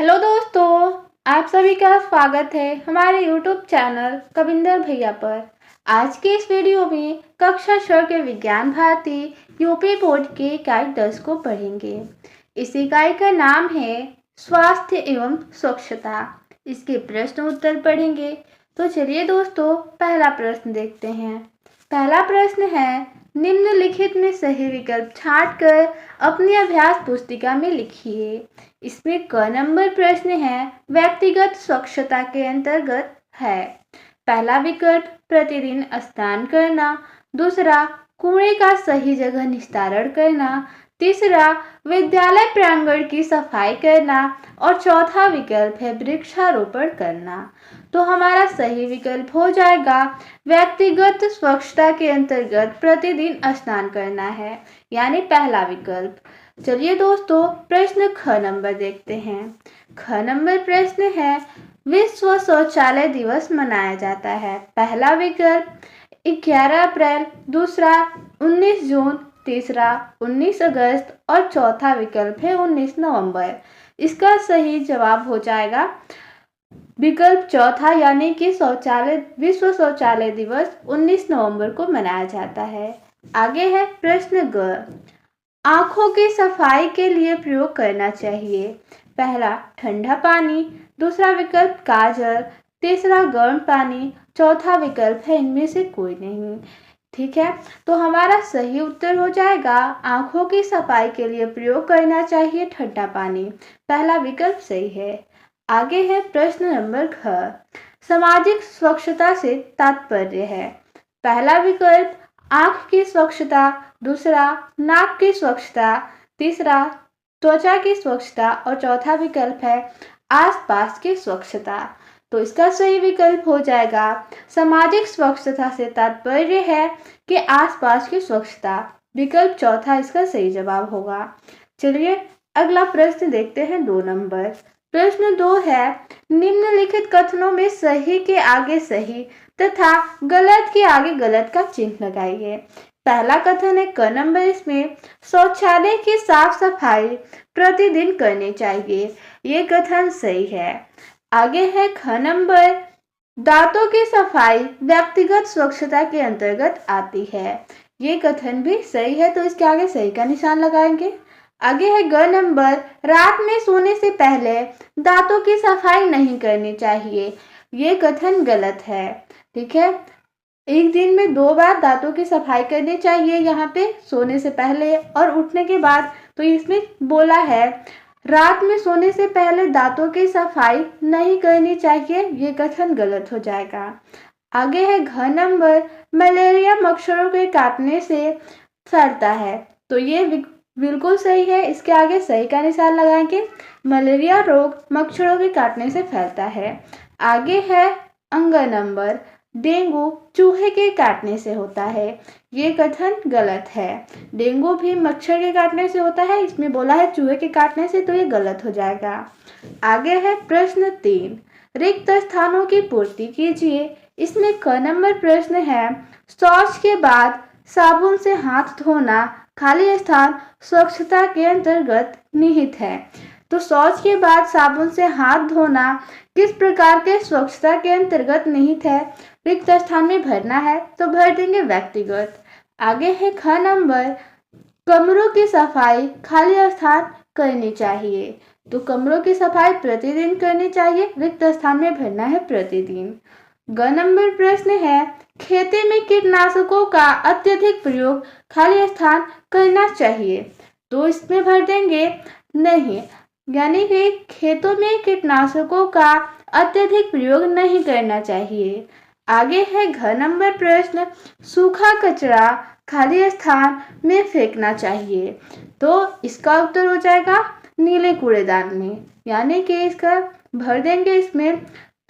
Hello दोस्तों, आप सभी का स्वागत है हमारे यूट्यूब चैनल कविंदर भैया पर। आज के इस वीडियो में कक्षा 6 के विज्ञान भारती यूपी बोर्ड के इकाई 10 को पढ़ेंगे। इस इकाई का नाम है स्वास्थ्य एवं स्वच्छता। इसके प्रश्न उत्तर पढ़ेंगे। तो चलिए दोस्तों, पहला प्रश्न देखते हैं। पहला प्रश्न है, निम्नलिखित में सही विकल्प छांटकर अपनी अभ्यास पुस्तिका में लिखिए। इसमें क नंबर प्रश्न है, व्यक्तिगत स्वच्छता के अंतर्गत है। पहला विकल्प प्रतिदिन स्नान करना, दूसरा कूड़े का सही जगह निस्तारण करना, तीसरा विद्यालय प्रांगण की सफाई करना और चौथा विकल्प है वृक्षारोपण करना। तो हमारा सही विकल्प हो जाएगा व्यक्तिगत स्वच्छता के अंतर्गत प्रतिदिन स्नान करना है, यानी पहला विकल्प। चलिए दोस्तों, प्रश्न ख नंबर देखते हैं। ख नंबर प्रश्न है, विश्व शौचालय दिवस मनाया जाता है। पहला विकल्प 11 अप्रैल, दूसरा 19 जून, तीसरा 19 अगस्त और चौथा विकल्प है 19 नवंबर। इसका सही जवाब हो जाएगा विकल्प चौथा, यानी कि विश्व शौचालय दिवस 19 नवंबर को मनाया जाता है। आगे है प्रश्न ग, आंखों की सफाई के लिए प्रयोग करना चाहिए। पहला ठंडा पानी, दूसरा विकल्प काजल, तीसरा गर्म पानी, चौथा विकल्प है इनमें से कोई नहीं। ठीक है, तो हमारा सही उत्तर हो जाएगा आंखों की सफाई के लिए प्रयोग करना चाहिए ठंडा पानी। पहला विकल्प सही है। आगे है प्रश्न नंबर ख, सामाजिक स्वच्छता से तात्पर्य है। पहला विकल्प आंख की स्वच्छता, दूसरा नाक की स्वच्छता, तीसरा त्वचा की स्वच्छता और चौथा विकल्प है आसपास की स्वच्छता। तो इसका सही विकल्प हो जाएगा सामाजिक स्वच्छता से तात्पर्य है कि आसपास की स्वच्छता। विकल्प चौथा इसका सही जवाब होगा। चलिए अगला प्रश्न देखते हैं 2 नंबर। प्रश्न 2 है, निम्नलिखित कथनों में सही के आगे सही तथा गलत के आगे गलत का चिन्ह लगाइए। पहला कथन है क नंबर, इसमें शौचालय की साफ सफाई प्रतिदिन करनी चाहिए। ये कथन सही है। आगे है ख नंबर, दांतों की सफाई व्यक्तिगत स्वच्छता के अंतर्गत आती है। ये कथन भी सही है, तो इसके आगे सही का निशान लगाएंगे। आगे है ग नंबर, रात में सोने से पहले दांतों की सफाई नहीं करनी चाहिए। ये कथन गलत है। ठीक है, एक दिन में 2 बार दांतों की सफाई करनी चाहिए, यहाँ पे सोने से पहले और उठने के बाद। तो इसमें बोला है रात में सोने से पहले दांतों की सफाई नहीं करनी चाहिए। ये कथन गलत हो जाएगा। आगे है घ नंबर, मलेरिया मच्छरों के काटने से फैलता है। तो ये बिल्कुल सही है। इसके आगे सही का निशान लगाएंगे। मलेरिया रोग मच्छरों के काटने से फैलता है। आगे है अंग नंबर, डेंगू चूहे के काटने से होता है। ये कथन गलत है। डेंगू भी मच्छर के काटने से होता है, इसमें बोला है चूहे के काटने से, तो ये गलत हो जाएगा। आगे है प्रश्न 3, रिक्त स्थानों की पूर्ति कीजिए। इसमें क नंबर प्रश्न है, शौच के बाद साबुन से हाथ धोना खाली स्थान स्वच्छता के अंतर्गत निहित है। तो शौच के बाद साबुन से हाथ धोना किस प्रकार के स्वच्छता के अंतर्गत निहित है? रिक्त स्थान में भरना है तो भर देंगे व्यक्तिगत। आगे है ख नंबर, कमरों की सफाई खाली स्थान करनी चाहिए। तो कमरों की सफाई प्रतिदिन करनी चाहिए, रिक्त स्थान में भरना है प्रतिदिन। ग नंबर प्रश्न है, खेती में कीटनाशकों का अत्यधिक प्रयोग खाली स्थान करना चाहिए। तो इसमें भर देंगे नहीं, यानी कि खेतों में कीटनाशकों का अत्यधिक प्रयोग नहीं करना चाहिए। आगे है घ नंबर प्रश्न, सूखा कचरा खाली स्थान में फेंकना चाहिए। तो इसका उत्तर हो जाएगा नीले कूड़ेदान में, यानी कि इसका भर देंगे इसमें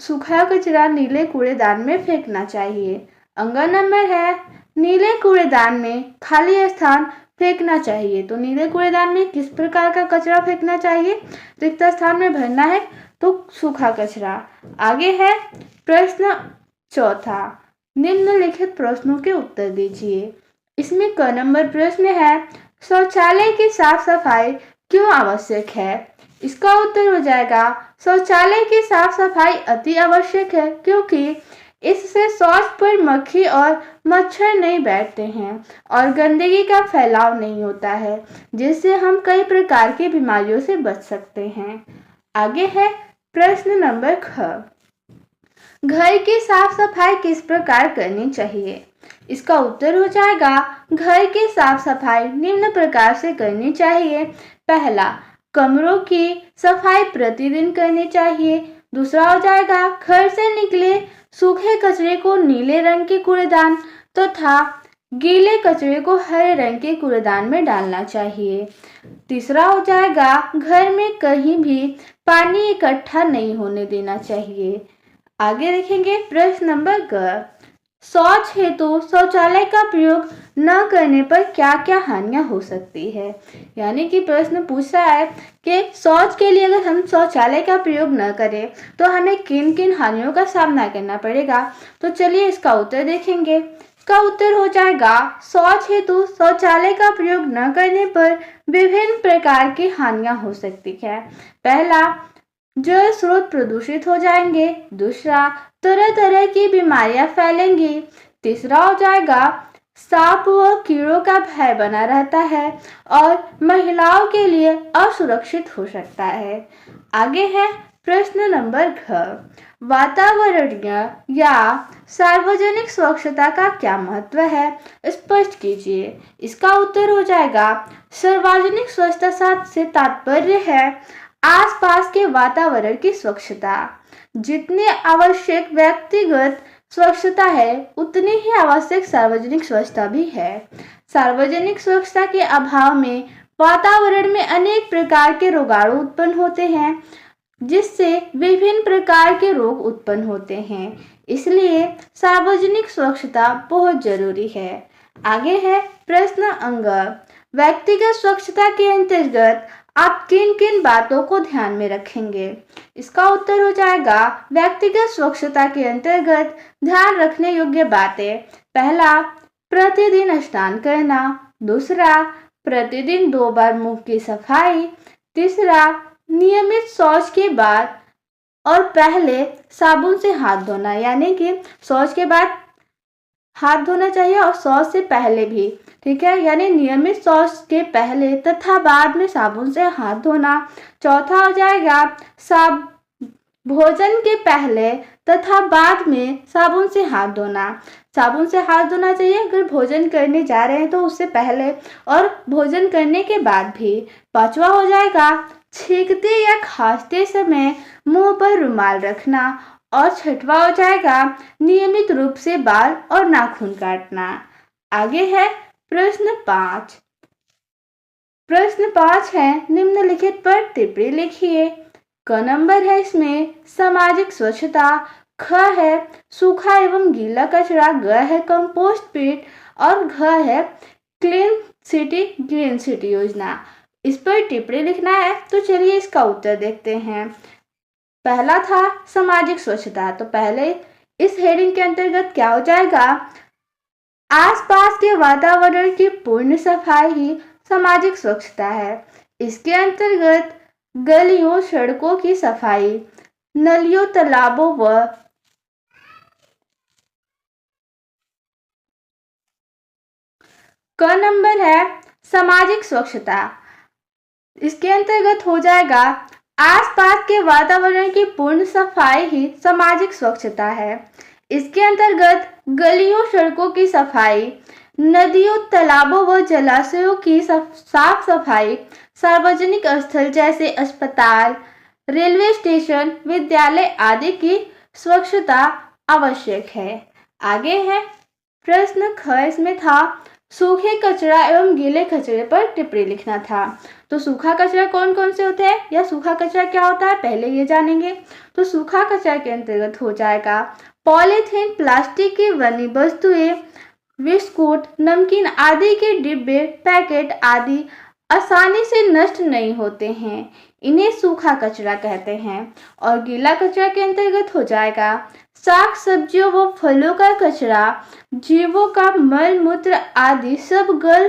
सूखा कचरा नीले कूड़ेदान में फेंकना चाहिए। अंग नंबर है, नीले कूड़ेदान में खाली स्थान फेंकना चाहिए। तो नीले कूड़ेदान में किस प्रकार का कचरा फेंकना चाहिए? रिक्त स्थान में भरना है तो सूखा कचरा। आगे है प्रश्न 4, निम्नलिखित प्रश्नों के उत्तर दीजिए। इसमें क नंबर प्रश्न है, शौचालय की साफ सफाई क्यों आवश्यक है? इसका उत्तर हो जाएगा शौचालय की साफ सफाई अति आवश्यक है, क्योंकि इससे शौच पर मक्खी और मच्छर नहीं बैठते हैं और गंदगी का फैलाव नहीं होता है, जिससे हम कई प्रकार की बीमारियों से बच सकते हैं। आगे है प्रश्न नंबर 6। घर की साफ सफाई किस प्रकार करनी चाहिए? इसका उत्तर हो जाएगा घर की साफ सफाई निम्न प्रकार से करनी चाहिए। पहला, कमरों की सफाई प्रतिदिन करनी चाहिए। दूसरा हो जाएगा घर से निकले सूखे कचरे को नीले रंग के कूड़ेदान तथा गीले कचरे को हरे रंग के कूड़ेदान में डालना चाहिए। तीसरा हो जाएगा घर में कहीं भी पानी इकट्ठा नहीं होने देना चाहिए। आगे देखेंगे प्रश्न नंबर ग। शौच हेतु शौचालय का प्रयोग न करने पर क्या क्या हानियां हो सकती है? यानी कि प्रश्न पूछ रहा है कि शौच के लिए अगर हम शौचालय का प्रयोग न करें तो हमें किन किन हानियों का सामना करना पड़ेगा। तो चलिए इसका उत्तर देखेंगे। इसका उत्तर हो जाएगा शौच हेतु शौचालय का प्रयोग न करने पर विभिन्न प्रकार की हानियां हो सकती है। पहला, जल स्रोत प्रदूषित हो जाएंगे। दूसरा, तरह तरह की बीमारियां फैलेंगी। तीसरा हो जाएगा सांप व कीड़ों का भय बना रहता है और महिलाओं के लिए असुरक्षित हो सकता है। आगे है प्रश्न नंबर घ। वातावरणीय या सार्वजनिक स्वच्छता का क्या महत्व है, स्पष्ट कीजिए। इसका उत्तर हो जाएगा सार्वजनिक स्वच्छता से तात्पर्य है आसपास के वातावरण की स्वच्छता। जितनी आवश्यक व्यक्तिगत स्वच्छता है उतनी ही आवश्यक सार्वजनिक स्वच्छता भी है। सार्वजनिक स्वच्छता के अभाव में वातावरण में अनेक प्रकार के रोगाणु उत्पन्न होते हैं, जिससे विभिन्न प्रकार के रोग उत्पन्न होते हैं। इसलिए सार्वजनिक स्वच्छता बहुत जरूरी है। आगे है प्रश्न अंग। व्यक्तिगत स्वच्छता के अंतर्गत आप किन किन बातों को ध्यान में रखेंगे? इसका उत्तर हो जाएगा व्यक्तिगत स्वच्छता के अंतर्गत ध्यान रखने योग्य बातें। पहला, प्रतिदिन स्नान करना। दूसरा, प्रतिदिन 2 बार मुंह की सफाई। तीसरा, नियमित शौच के बाद और पहले साबुन से हाथ धोना, यानी कि शौच के बाद हाथ धोना चाहिए और शौच से पहले भी, ठीक है, यानी नियमित शौच के पहले तथा बाद में साबुन से हाथ धोना। चौथा हो जाएगा भोजन के पहले तथा बाद में साबुन से हाथ धोना। साबुन से हाथ धोना चाहिए अगर भोजन करने जा रहे हैं तो उससे पहले और भोजन करने के बाद भी। पांचवा हो जाएगा छींकते या खांसते समय मुंह पर रुमाल रखना। और छठवा हो जाएगा नियमित रूप से बाल और नाखून काटना। आगे है प्रश्न 5। प्रश्न 5 है निम्नलिखित पर टिप्पणी लिखिए। क नंबर है इसमें सामाजिक स्वच्छता। ख है सूखा एवं गीला कचरा। ग है कंपोस्ट पीट और घ है क्लीन सिटी ग्रीन सिटी योजना। इस पर टिप्पणी लिखना है। तो चलिए इसका उत्तर देखते हैं। पहला था सामाजिक स्वच्छता, तो पहले इस हेडिंग के अंतर्गत क्या हो जाएगा, आसपास के वातावरण की पूर्ण सफाई ही सामाजिक स्वच्छता है। इसके अंतर्गत गलियों सड़कों की सफाई, नलियों तालाबों व क नंबर है सामाजिक स्वच्छता। इसके अंतर्गत हो जाएगा आसपास के वातावरण की पूर्ण सफाई ही सामाजिक स्वच्छता है। इसके अंतर्गत गलियों सड़कों की सफाई, नदियों तालाबों व जलाशयों की साफ सफाई, सार्वजनिक स्थल जैसे अस्पताल, रेलवे स्टेशन, विद्यालय आदि की स्वच्छता आवश्यक है। आगे है प्रश्न ख। इसमें था सूखे कचरा एवं गीले कचरे पर टिप्पणी लिखना था। तो सूखा कचरा कौन कौन से होते हैं या सूखा कचरा क्या होता है पहले ये जानेंगे। तो सूखा कचरा के अंतर्गत हो जाएगा पॉलीथीन, प्लास्टिक की बनी वस्तुएं, बिस्कुट, नमकीन आदि के डिब्बे, पैकेट आदि आसानी से नष्ट नहीं होते हैं, इन्हें सूखा कचरा कहते हैं। और गीला कचरा के अंतर्गत हो जाएगा साग सब्जियों व फलों का कचरा, जीवों का मल मूत्र आदि सब गल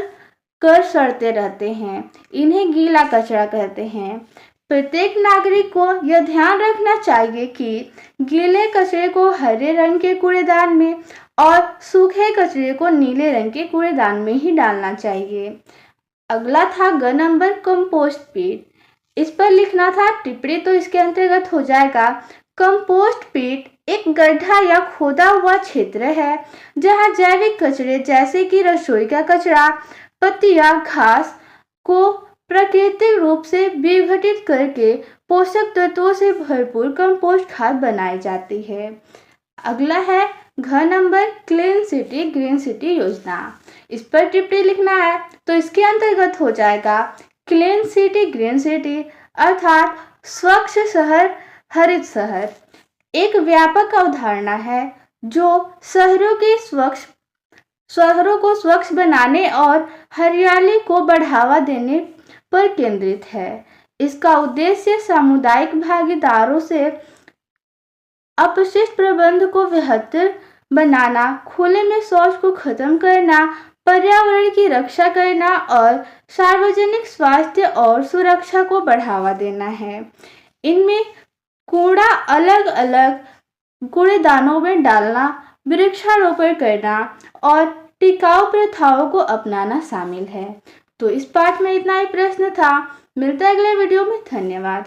कर सड़ते रहते हैं, इन्हें गीला कचरा कहते हैं। प्रत्येक नागरिक को यह ध्यान रखना चाहिए कि गीले कचरे को हरे रंग के कूड़ेदान में और सूखे कचरे को नीले रंग के कूड़ेदान में ही डालना चाहिए। अगला था ग नंबर कंपोस्ट पीट। इस पर लिखना था टिप्पणी, तो इसके अंतर्गत हो जाएगा कंपोस्ट पीट एक गड्ढा या खोदा हुआ क्षेत्र है जहां जैविक कचरे जैसे कि रसोई का कचरा, पत्तियां, घास को प्राकृतिक रूप से विघटित करके पोषक तत्वों से भरपूर कंपोस्ट खाद बनाई जाती है। अगला है घ number clean city green city योजना। इस पर टिप्पणी लिखना है, तो इसके अंतर्गत हो जाएगा क्लीन सिटी ग्रीन सिटी अर्थात स्वच्छ शहर हरित शहर एक व्यापक अवधारणा है जो शहरों को स्वच्छ बनाने और हरियाली को बढ़ावा देने पर केंद्रित है। इसका उद्देश्य सामुदायिक भागीदारों से अपशिष्ट प्रबंधन को बेहतर बनाना, खुले में शौच को खत्म करना, पर्यावरण की रक्षा करना और सार्वजनिक स्वास्थ्य और सुरक्षा को बढ़ावा देना है। इनमें कूड़ा अलग अलग कूड़ेदानों में डालना, वृक्षारोपण करना और टिकाऊ प्रथाओं को अपनाना शामिल है। तो इस पाठ में इतना ही प्रश्न था। मिलता है अगले वीडियो में। धन्यवाद।